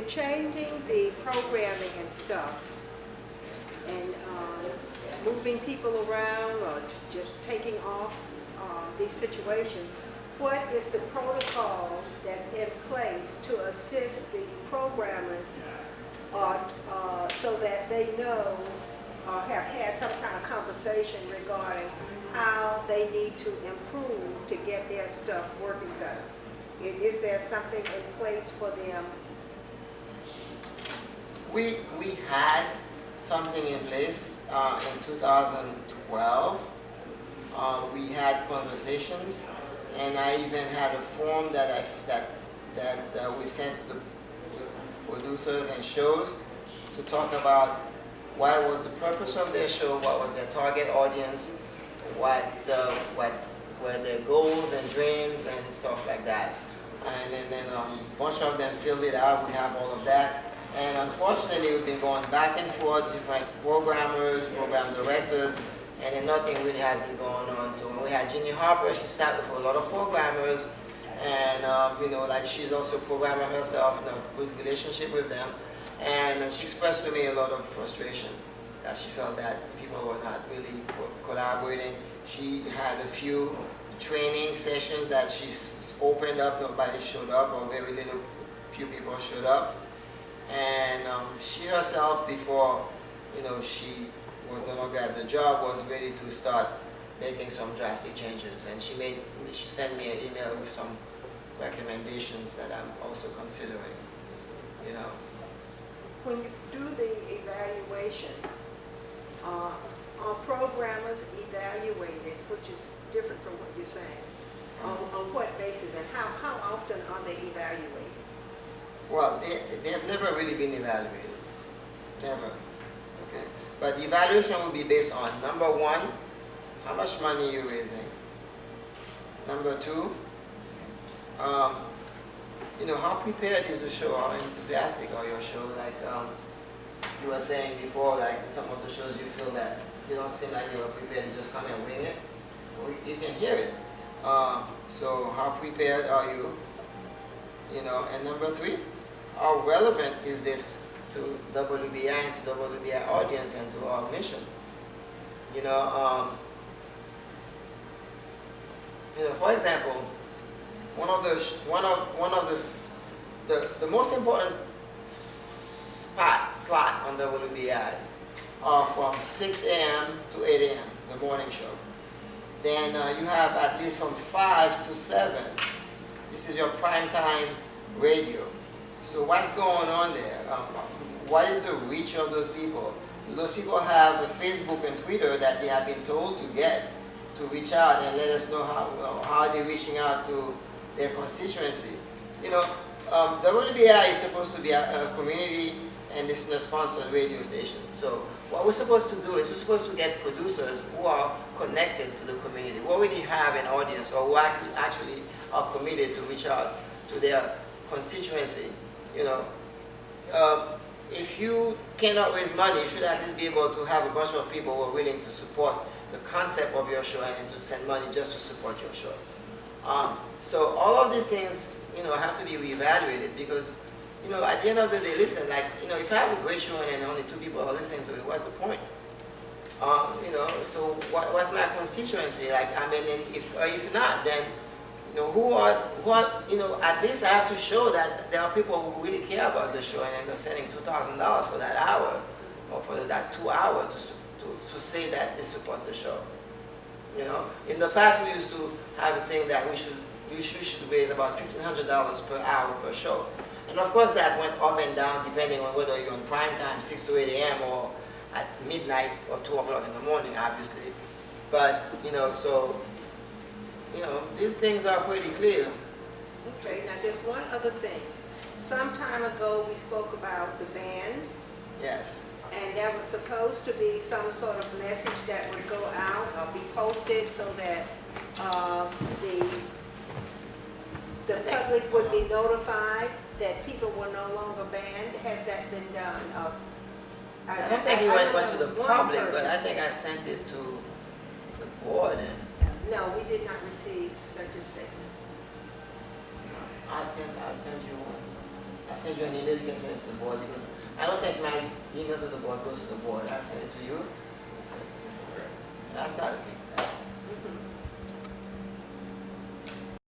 Changing the programming and stuff and moving people around or just taking off these situations, what is the protocol that's in place to assist the programmers so that they know or have had some kind of conversation regarding how they need to improve to get their stuff working better? Is there something in place for them? We had something in place in 2012. We had conversations, and I even had a form that we sent to the producers and shows to talk about what was the purpose of their show, what was their target audience, what were their goals and dreams and stuff like that. And then a bunch of them filled it out. We have all of that. And unfortunately, we've been going back and forth, different programmers, program directors, and then nothing really has been going on. So when we had Jeannie Harper, she sat with a lot of programmers, and like she's also a programmer herself, in a good relationship with them. And she expressed to me a lot of frustration that she felt that people were not really collaborating. She had a few training sessions that she opened up, nobody showed up, or very little, few people showed up. And she herself, before she was no longer at the job, was ready to start making some drastic changes. And she sent me an email with some recommendations that I'm also considering. When you do the evaluation, are programmers evaluated, which is different from what you're saying? On what basis, and how often are they evaluated? Well, they have never really been evaluated. Never. Okay. But the evaluation will be based on, number one, how much money you're raising. Number two, how prepared is the show? How enthusiastic are your show? Like you were saying before, like some of the shows you feel that you don't seem like you were prepared, you just come and wing it. Well, you can hear it. So how prepared are you? And number three, how relevant is this to WBAI and to WBAI audience and to our mission? For example, one of the most important slot on WBAI are from 6 a.m. to 8 a.m. the morning show. Then you have at least from 5 to 7. This is your prime time radio. So what's going on there? What is the reach of those people? Those people have a Facebook and Twitter that they have been told to get to reach out and let us know how they're reaching out to their constituency. WBAI is supposed to be a community and listener-sponsored radio station. So what we're supposed to do is we're supposed to get producers who are connected to the community, who already have an audience or who actually are committed to reach out to their constituency. If you cannot raise money, you should at least be able to have a bunch of people who are willing to support the concept of your show and to send money just to support your show. So all of these things, have to be reevaluated because, at the end of the day, listen, like, if I have a great show and only 2 people are listening to it, what's the point? So what's my constituency? Like, if not, then, at least I have to show that there are people who really care about the show and they're sending $2,000 for that hour or for that 2 hours to say that they support the show. In the past we used to have a thing that we should raise about $1,500 per hour per show. And of course that went up and down depending on whether you're on prime time, 6 to 8 a.m. or at midnight or 2 o'clock in the morning, obviously. But, these things are pretty clear. Okay, now just one other thing. Some time ago we spoke about the band. Yes. And there was supposed to be some sort of message that would go out or be posted so that the public would be notified that people were no longer banned. Has that been done? I don't think it went to the public, but I think I sent it to the board. No, we did not receive such a statement. I'll send you one. I send you an email, you can send it to the board, because I don't think my email to the board goes to the board. I send it to you. That's not okay.